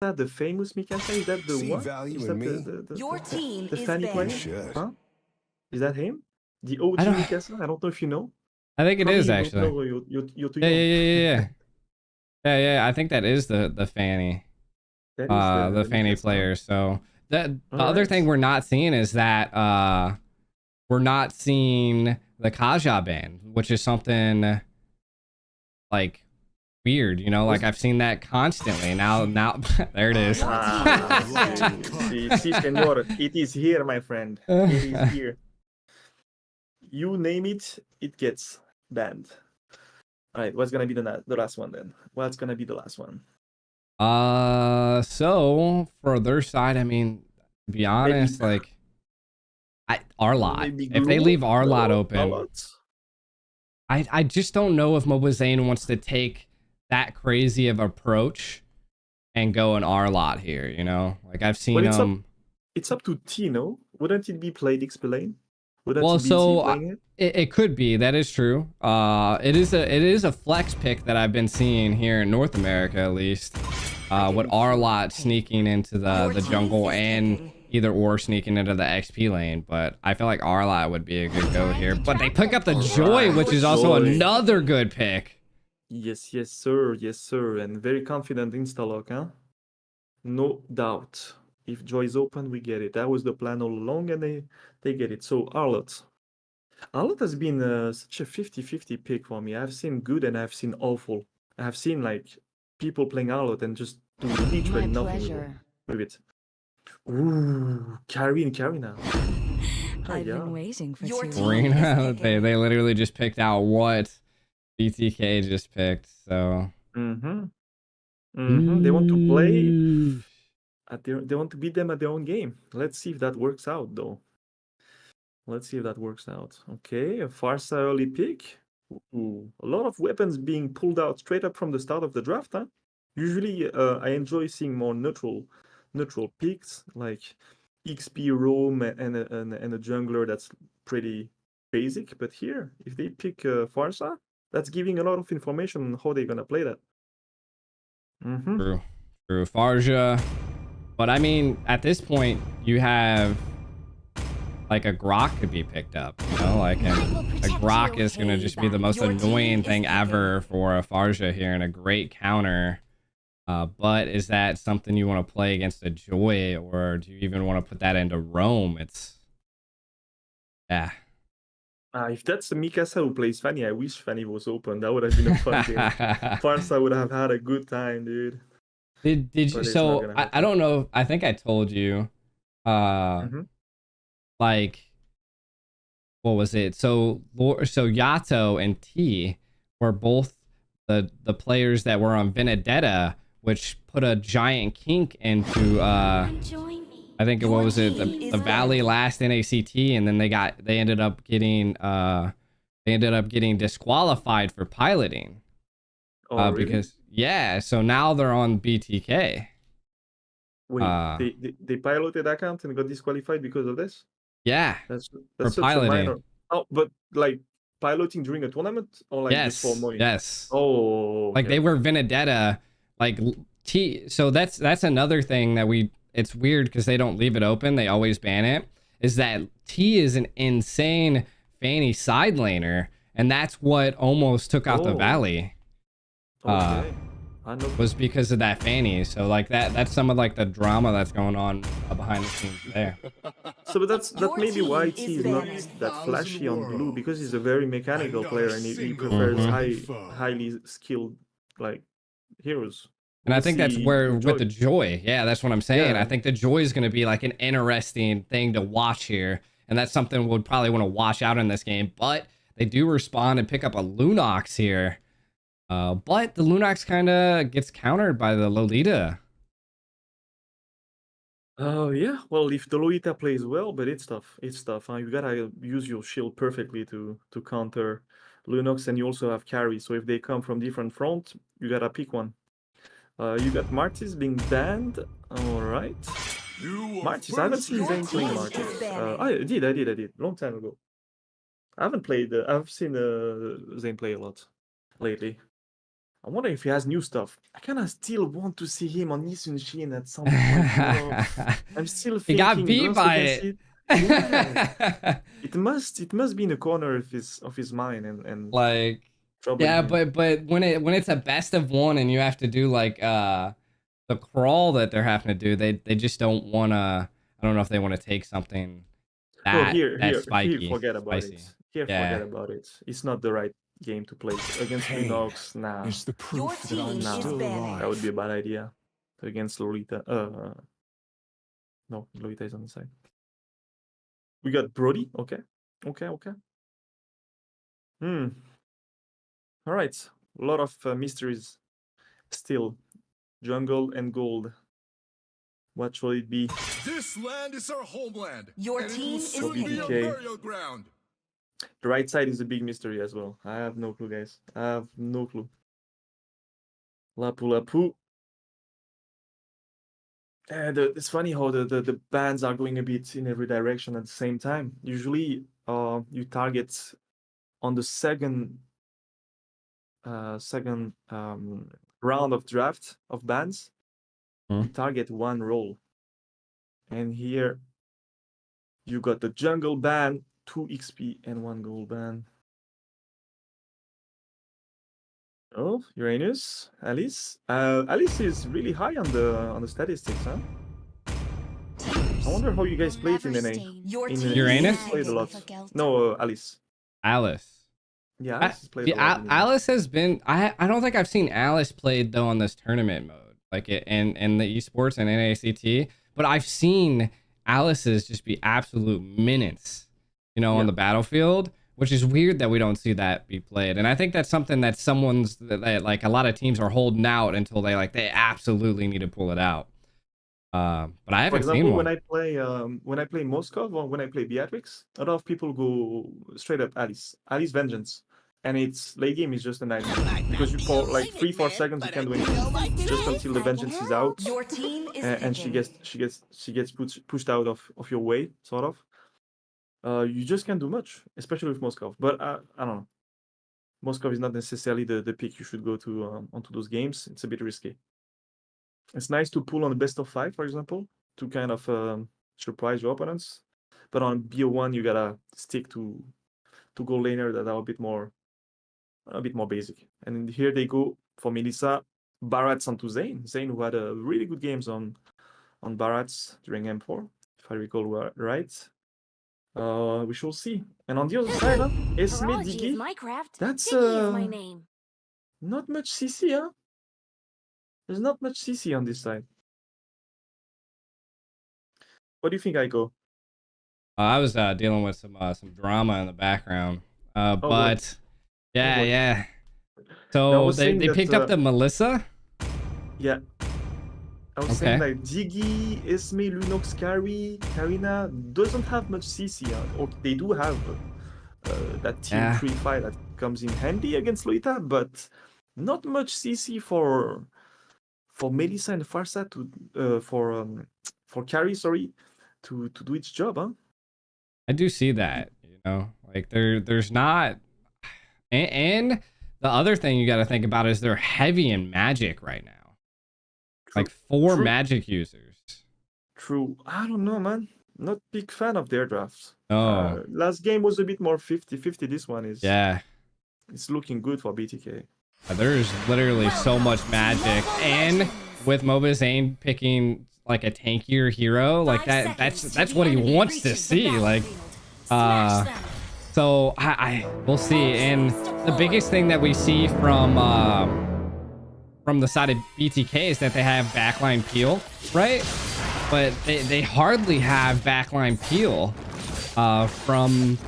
the famous Mikasa? Is that the See one? value Is in that me? Your team the is Fanny banned. player? Should. Huh? Is that him? The OG I don't. Mikasa? I don't know if you know. I think it Probably is you don't actually. know. You're too Yeah, young. yeah. Yeah. I think that is the Fanny. That is The Fanny Mikasa. player. So the All other right. thing we're not seeing is that we're not seeing the Kaja ban, which is something like weird, you know, like I've seen that constantly. Now there it is. Sí, señor. It is here, my friend. It is here. You name it, it gets banned. All right, what's gonna be the last one then? What's gonna be the last one? So for their side, I mean, to be honest, Maybe- like Arlott. Maybe If they Glue? leave Arlott No, open, Arlott? I just don't know if Mobazane wants to take that crazy of approach and go an Arlott here, you know? Like I've seen Well, it's up to T, no? Wouldn't it be played X-Plane? Wouldn't well, it be so T playing it? it could be. That is true. It is a flex pick that I've been seeing here in North America at least. With Arlott sneaking into the jungle and either or sneaking into the XP lane, but I feel like Arlott would be a good go here. But they pick up the Joy, which is also Joy. another good pick. Yes, sir, and very confident Instalock, huh? No doubt. If Joy is open, we get it. That was the plan all along, and they get it. So Arlott. Arlott has been such a 50-50 pick for me. I've seen good and I've seen awful. I've seen like people playing Arlott and just doing literally My nothing pleasure. with it. Ooh, Karina. I've yeah. been waiting for Your too team long. Reyna, they literally just picked out what BTK just picked. So They want to play. They want to beat them at their own game. Let's see if that works out, though. Let's see if that works out. Okay, a Farsa early pick. Ooh, a lot of weapons being pulled out straight up from the start of the draft, huh? Usually, I enjoy seeing more neutral picks like XP roam and a jungler that's pretty basic. But here, if they pick Farsa, that's giving a lot of information on how they're gonna play that. True. Farja. But I mean, at this point, you have like a Grok could be picked up, you know, like a Grok is going to just be the most annoying thing ever for a Farja here and a great counter. But is that something you want to play against a Joy, or do you even want to put that into Roam? Yeah. If that's the Mikasa who plays Fanny, I wish Fanny was open. That would have been a fun game. Farsa would have had a good time, dude. Did you? So I don't know. I think I told you. Like, what was it? So Yato and T were both the players that were on Vendetta, which put a giant kink into I think what was it, the Valley last NACT, and then they ended up getting disqualified for piloting. Oh, really? Because so now they're on BTK. Wait, they piloted account and got disqualified because of this? Yeah. That's for such piloting. a minor. Oh, but like piloting during a tournament or like just for money? Yes. Oh, okay. Like they were Vendetta, like T. So that's another thing that it's weird because they don't leave it open. They always ban it. Is that T is an insane Fanny side laner, and that's what almost took out the Valley. Okay. Was because of that Fanny. So like that's some of like the drama that's going on behind the scenes there. So but that's maybe why T is not banned. that flashy on blue, because he's a very mechanical player and he prefers highly skilled like heroes. And I think that's where with the Joy. Yeah, that's what I'm saying. I think the Joy is going to be like an interesting thing to watch here. And that's something we'll probably want to watch out in this game. But they do respond and pick up a Lunox here. But the Lunox kind of gets countered by the Lolita. Oh yeah, well if the Lolita plays well, but it's tough. Huh? You gotta use your shield perfectly to counter Lunox, and you also have carry. So if they come from different front, you gotta pick one. You got Martis being banned. All right. Martis, I haven't seen Zane playing Martis. I did. Long time ago. I haven't played. I've seen Zane play a lot lately. I wonder if he has new stuff. I kind of still want to see him on Yi Sun-shin at some point. I'm still He got thinking beat Lost by against it. Yeah. It must be in the corner of his mind and Like, yeah, but when it's a best of one and you have to do like the crawl that they're having to do, they just don't wanna. I don't know if they want to take something that spiky, forget about spicy. it. Here, forget about it. It's not the right game to play against Lunox. Nah, Is the proof that I'm nah, still alive. that would be a bad idea. Against Lolita. No, Lolita is on the side. We got Brody. Okay. All right. A lot of mysteries still. Jungle and gold. What shall it be? This land is our homeland. Your team is picking. Burial ground. The right side is a big mystery as well. I have no clue, guys. I have no clue. Lapu Lapu. And it's funny how the bands are going a bit in every direction at the same time. Usually, you target on the second round of draft of bands. You target one role, and here you got the jungle ban, 2 XP and 1 gold ban. Oh, Uranus, Alice. Alice is really high on the statistics, huh? I wonder how you guys played in NA. In Uranus? Played a lot. No, Alice. Alice. Yeah, Alice has played a lot. Alice has been. I don't think I've seen Alice played though on this tournament mode, like it in the esports and NACT. But I've seen Alice's just be absolute minutes, you know, on the battlefield, which is weird that we don't see that be played. And I think that's something that that like a lot of teams are holding out until they absolutely need to pull it out. But I haven't seen one. When I play Moskov or when I play Beatrix, a lot of people go straight up Alice Vengeance, and its late game is just a nightmare because you for like 3-4 seconds you can't do anything just until the Vengeance is out, and she gets pushed out of your way, sort of. You just can't do much, especially with Moskov. But I don't know. Moskov is not necessarily the pick you should go to onto those games. It's a bit risky. It's nice to pull on the best of 5, for example, to kind of surprise your opponents. But on BO1, you gotta stick to gold laner that are a bit more basic. And here they go for Melissa, Barats onto Zane. Zane, who had a really good games on Barats during M4, if I recall right. We shall see. And on the other side, Esme Digi. That's not much CC, huh? There's not much CC on this side. What do you think, Aiko? I was dealing with some drama in the background, but yeah. So they picked up the Melissa. Yeah. I was saying like Diggy, Esme, Lunox, Karina doesn't have much CC. Or they do have that team 3-5 that comes in handy against Lolita, but not much CC for Melissa and Farsa for Carrie, to do its job, huh? I do see that, you know, like there's not, and the other thing you got to think about is they're heavy in magic right now. Like 4 magic users. True. I don't know, man. Not big fan of their drafts. Oh. Last game was a bit more 50-50. This one is. Yeah. It's looking good for BTK. There's literally so much magic, and with Mobazane picking like a tankier hero, like that's what he wants to see. Like, so we'll see. And the biggest thing that we see from the side of BTK is that they have backline peel, right? But they hardly have backline peel from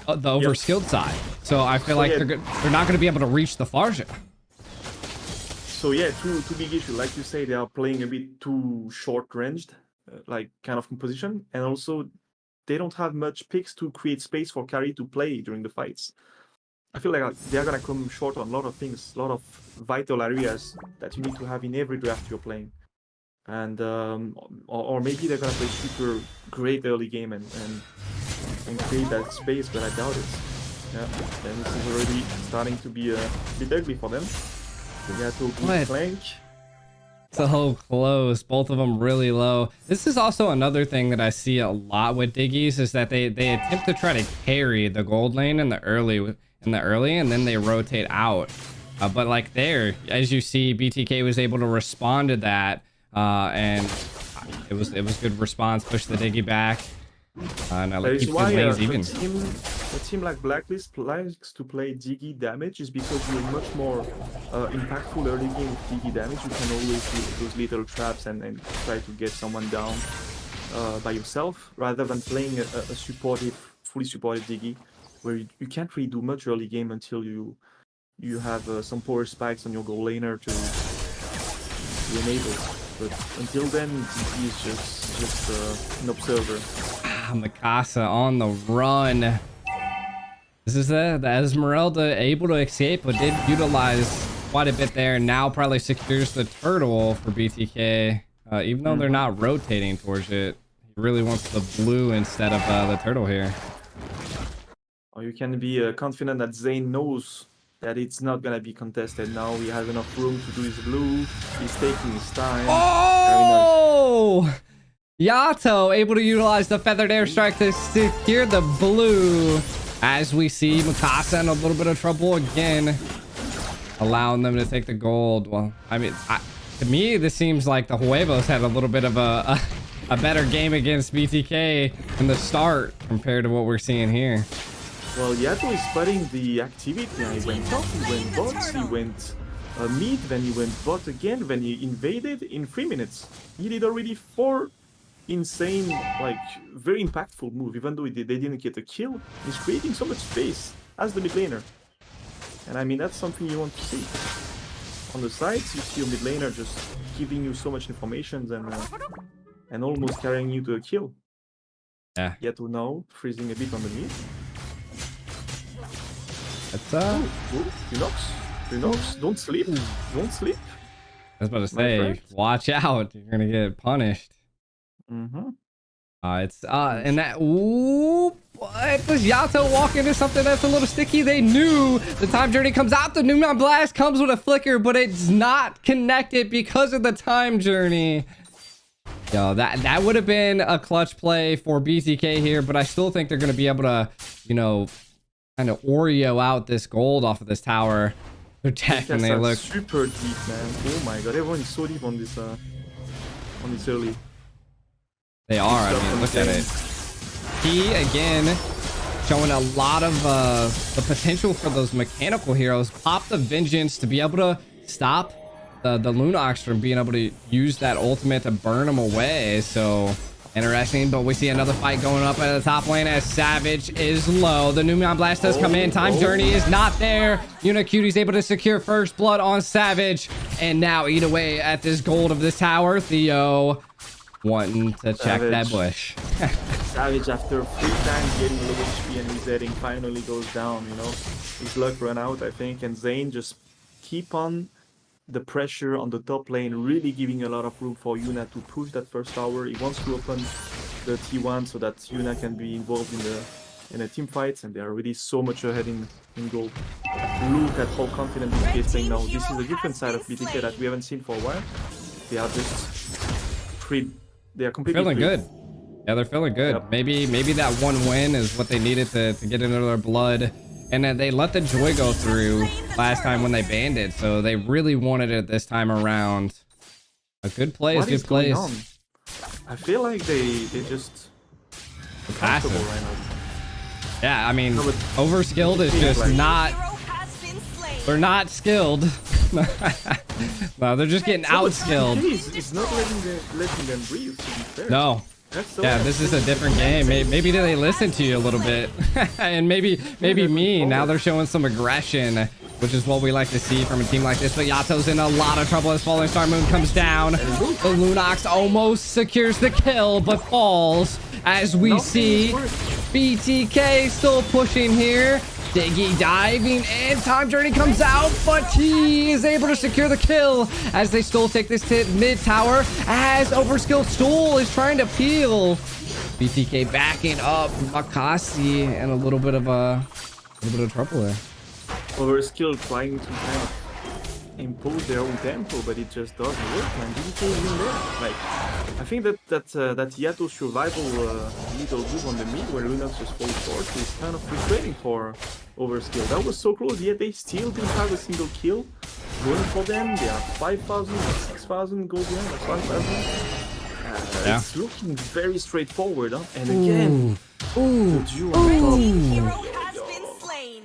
the overskilled side. So I feel like they're not going to be able to reach the Farja. So yeah, two big issues. Like you say, they are playing a bit too short-ranged, like kind of composition, and also they don't have much picks to create space for carry to play during the fights. I feel like they're gonna come short on a lot of things, a lot of vital areas that you need to have in every draft you're playing, and or maybe they're gonna play super great early game and create that space, but I doubt it. Yeah, and this is already starting to be a bit ugly for them. Yato What? good flank. So close, both of them really low. This is also another thing that I see a lot with Diggies is that they attempt to try to carry the gold lane in the early and then they rotate out. But like there, as you see, BTK was able to respond to that, and it was good response. Push the Diggy back, and That keep is the why lanes a even. team like Blacklist likes to play Diggy damage is because you're much more impactful early game with Diggy damage. You can always do those little traps and try to get someone down by yourself, rather than playing a fully supported Diggy, where you can't really do much early game until you have some power spikes on your goal laner to enable. But until then, Diggy is just an observer. Mikasa on the run. This is the Esmeralda able to escape, but did utilize quite a bit there. Now probably secures the turtle for BTK, even though they're not rotating towards it. He really wants the blue instead of the turtle here. Or you can be confident that Zane knows that it's not gonna be contested now. He has enough room to do his blue. He's taking his time. Oh! Yato able to utilize the feathered airstrike to secure the blue. As we see Mikasa in a little bit of trouble again, allowing them to take the gold. Well, I mean, to me, this seems like the Huevos had a little bit of a better game against BTK in the start compared to what we're seeing here. Well, Yato is spotting the activity. He went top, he went bot, he went mid, then he went bot again, then he invaded in 3 minutes. He did already 4 insane, like, very impactful move. Even though they didn't get a kill, he's creating so much space as the mid laner. And I mean, that's something you want to see. On the sides, you see a mid laner just giving you so much information and almost carrying you to a kill. Yeah. Yato now freezing a bit on the mid. That's Unox, don't sleep. Don't sleep. I was about to say, watch out. You're gonna get punished. It's and that what does Yato walk into something that's a little sticky? They knew the time journey comes out. The Numion Blast comes with a flicker, but it's not connected because of the time journey. Yo, that would have been a clutch play for BTK here, but I still think they're gonna be able to, you know, kind of Oreo out this gold off of this tower. They're tech and they look super deep, man. Oh my god, everyone is so deep on this early. They are. I mean, look at it. He again showing a lot of the potential for those mechanical heroes. Pop the Vengeance to be able to stop the Lunox from being able to use that ultimate to burn them away. So interesting, but we see another fight going up at the top lane as Savage is low. The Numion Blast does come in. Time Journey is not there. Unicutie's able to secure first blood on Savage and now eat away at this gold of this tower. Theo wanting to check that bush. Savage, after 3 times getting low HP and his heading, finally goes down, you know. His luck ran out, I think, and Zane just keep on the pressure on the top lane, really giving a lot of room for Yuna to push that first tower. He wants to open the T1 so that Yuna can be involved in the team fights, and they are really so much ahead in gold. Look at how confident BTK is playing now. This is a different side of BTK that we haven't seen for a while. They are just free. They are completely feeling free. good. Yeah, they're feeling good. Yep. Maybe that one win is what they needed to get into their blood. And then they let the joy go through last time when they banned it, so they really wanted it this time around. A good play is good plays. I feel like they just Passive. right now. Yeah, I mean, No, but overskilled is BTK is just like- not. They're not skilled. No, they're just getting outskilled. It's not letting them breathe, to be fair. No. That's so Yeah, this is a different game. Maybe they listen to you a little bit, and maybe me. Now they're showing some aggression, which is what we like to see from a team like this. But Yato's in a lot of trouble as Falling Star Moon comes down. The Lunox almost secures the kill, but falls as we see BTK still pushing here. Diggy diving and Time Journey comes out, but he is able to secure the kill as they still take this to mid tower as Overskill Stool is trying to peel. BTK backing up Makasi and a little bit of trouble there. Overskill trying to kind of impose their own tempo, but it just doesn't work, man. BTK is in there. Like, I think that Yato's survival little move on the mid where Lunox just falls short is kind of frustrating for Overskill. That was so close, yet they still didn't have a single kill. Going for them, they are 5,000 or 6,000 gold behind, or 5,000. Yeah. It's looking very straightforward, huh? And again, Ooh. the duo on Hero top. has been slain.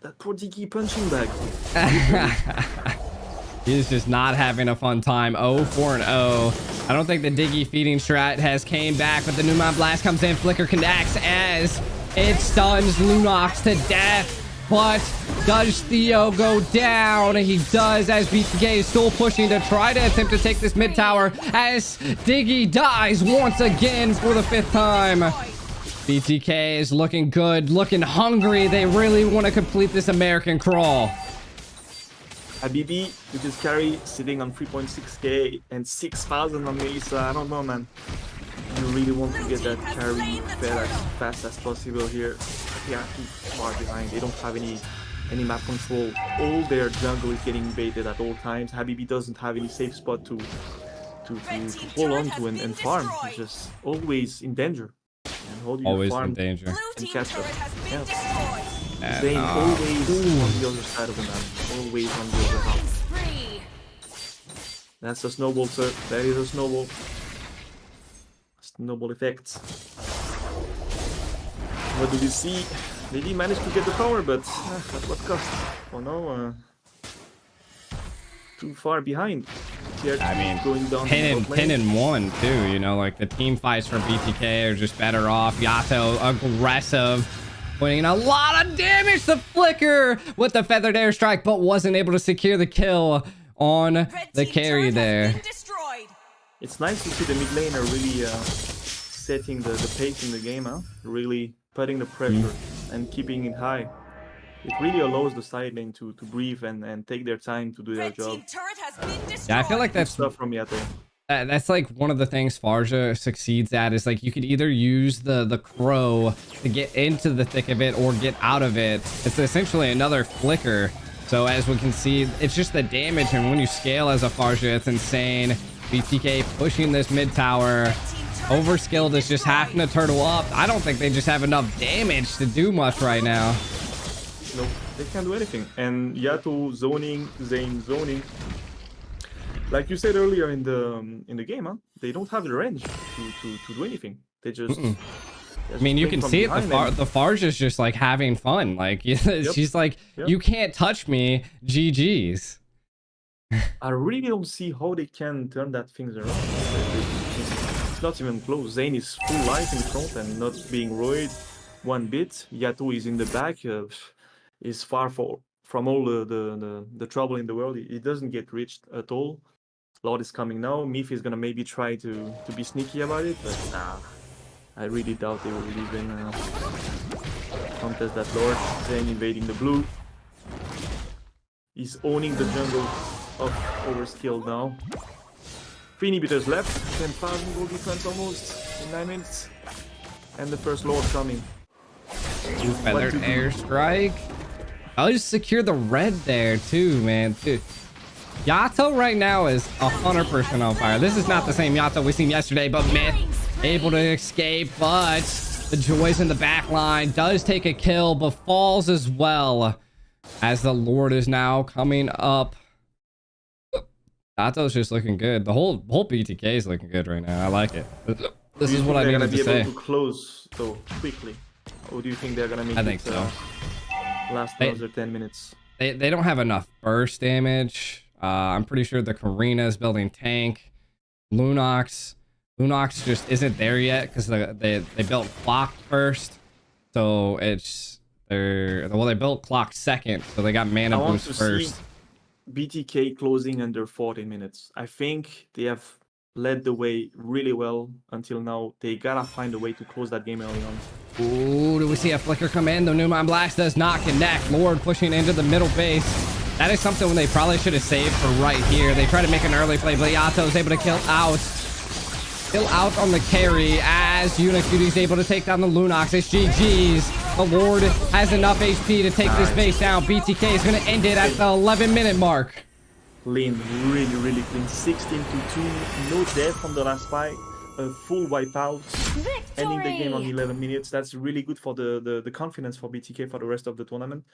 That poor Diggy punching bag. He's just not having a fun time. 0-4-0. I don't think the Diggy feeding strat has came back, but the Numon Blast comes in. Flicker connects as it stuns Lunox to death. But does Theo go down? He does, as BTK is still pushing to try to attempt to take this mid tower as Diggy dies once again for the 5th time. BTK is looking good, looking hungry. They really want to complete this American crawl. Habibi, with his carry sitting on 3.6k and 6,000 on Melissa. I don't know, man. You really want to get that carry fed as fast as possible here. They are too far behind. They don't have any map control. All their jungle is getting baited at all times. Habibi doesn't have any safe spot to hold on to and farm. He's just always in danger. And how do you Always farm in danger. Blue and team's catch up? turret has been Yeah. destroyed. Zane always on the other side of the map. Always on the other half. Spree. That's a snowball, sir. That is a snowball. Snowball effect. What do we see? They did manage to get the power, but at what cost? Oh no, too far behind. I mean, going down 10 and 1 too, you know, like the team fights for BTK are just better off. Yato aggressive, putting in a lot of damage to Flicker with the feathered airstrike, but wasn't able to secure the kill on the carry there. It's nice to see the mid laner really setting the pace in the game, huh? Really putting the pressure and keeping it high. It really allows the side lane to breathe and take their time to do their job. Yeah, I feel like that's stuff from Yato. That's like one of the things Farja succeeds at, is like you could either use the crow to get into the thick of it or get out of it. It's essentially another flicker. So as we can see, it's just the damage, and when you scale as a Farja, it's insane. BTK pushing this mid tower. Overskilled is just having to turtle up. I don't think they just have enough damage to do much right now. No, they can't do anything. And Yato zoning, Zane zoning. Like you said earlier in the game, huh? They don't have the range to do anything. They just. I mean, you can see it. The Farge is just like having fun. Like she's like, you can't touch me. GG's. I really don't see how they can turn that things around. It's not even close. Zane is full life in front and not being roid one bit. Yato is in the back. Is far from all the trouble in the world. It doesn't get reached at all. Lord is coming now. Myth is gonna maybe try to be sneaky about it, but nah. I really doubt they will even contest that Lord. Zane invading the blue. He's owning the jungle of Overskill now. 3 inhibitors left. 10,000 gold defense almost in 9 minutes. And the first Lord coming. Feathered airstrike. I'll just secure the red there too, man. Dude, Yato right now is 100% on fire. This is not the same Yato we seen yesterday, but Myth able to escape, but the Joy's in the back line, does take a kill, but falls as well as the Lord is now coming up. Yato's just looking good. The whole BTK is looking good right now. I like it. This is what I needed to say. They're gonna be able to close so quickly. Or do you think they're gonna make I think so. Last another 10 minutes? They don't have enough burst damage. I'm pretty sure the Karina is building tank. Lunox just isn't there yet because they built clock first, so it's they built clock second, so they got mana boost first. BTK closing under 40 minutes. I think they have led the way really well until now. They gotta find a way to close that game early on. Ooh, do we see a flicker come in? The Numon Blast does not connect. Lord pushing into the middle base. That is something they probably should have saved for right here. They try to make an early play, but Yato is able to kill out on the carry as Unicutie is able to take down the Lunox. It's GG's. The Lord has enough HP to take this base down. BTK is going to end it at the 11-minute mark. Clean, really, really clean. 16-2, no death on the last fight. A full wipeout, ending the game on 11 minutes. That's really good for the confidence for BTK for the rest of the tournament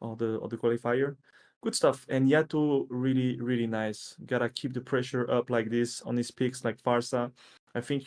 or the qualifier. Good stuff. And Yato, really, really nice. Gotta keep the pressure up like this on his picks like Farsa. I think